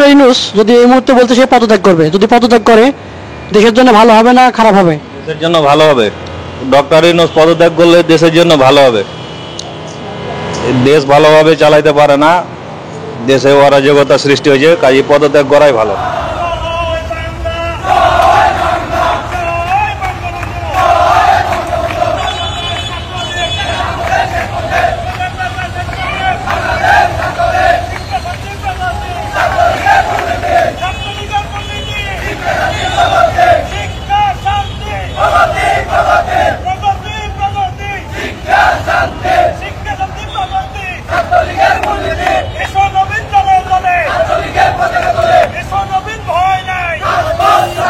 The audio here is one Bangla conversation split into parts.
ডক্টর ইউনূস যদি এই মুহূর্তে বলতে সে পদত্যাগ করবে, যদি পদত্যাগ করে দেশের জন্য ভালো হবে না খারাপ হবে? দেশের জন্য ভালো হবে। ডক্টর ইউনূস পদত্যাগ করলে দেশের জন্য ভালো হবে। দেশ ভালোভাবে চালাইতে পারে না, দেশে অরাজকতা সৃষ্টি হয়েছে, কাজে পদত্যাগ করাই ভালো।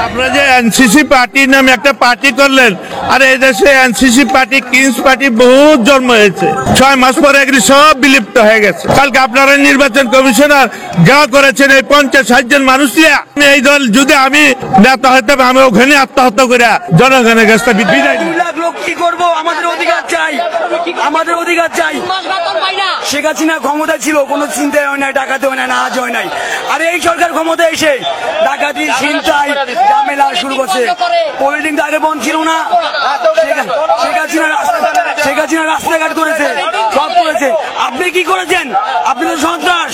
আপনারা যে এনসিসি পার্টির নামে একটা পার্টি করলেন, আর এই দেশে এনসিসি পার্টি কিংস পার্টি বহুত জন্ম হয়েছে, 6 মাস পরে এগুলি সব বিলুপ্ত হয়ে গেছে। কালকে আপনারা নির্বাচন কমিশনার যা করেছেন এই 50-60 জন মানুষ নিয়ে, এই দল যদি আমি নেতা হইতাম আমি ওখানে আত্মহত্যা করে জনগণের কাছে বিদায় দিই। কি করবো? আমাদের অধিকার চাই, আমাদের অধিকার চাই। শেখ হাসিনা ক্ষমতা ছিল, কোনো চিন্তাই হয় নাই, ডাকাতি হয় না, নাজ হয় নাই। আর এই সরকার ক্ষমতা এসে ডাকাতি চিন্তায় ঝামেলা শুরু করছে। পোলিটিং তো আগে বন্ধ ছিল না। শেখ হাসিনা রাস্তাঘাট করেছে, সব করেছে। আপনি কি করেছেন? আপনি তো সন্ত্রাস,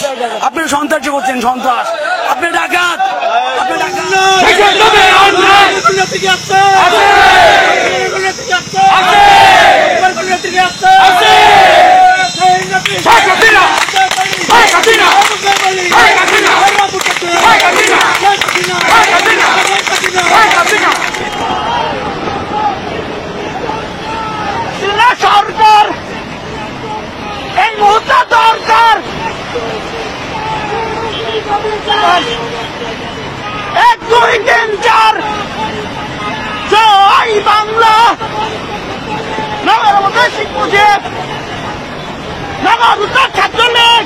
আপনি সন্ত্রাস করছেন, সন্ত্রাস। আপনি ডাকাত, আপনি ডাকাত। সরকার এই মুহূর্তে দরকার 1, 2, 3, 4 জয় বাংলা। নগর মধ্যে শিখ মুজিব, নগর উত্তর ছাত্রলীগ,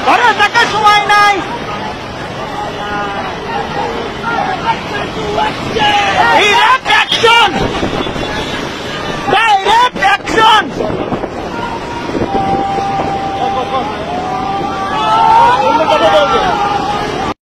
ঘরে থাকার সময় নাই। Iraq action.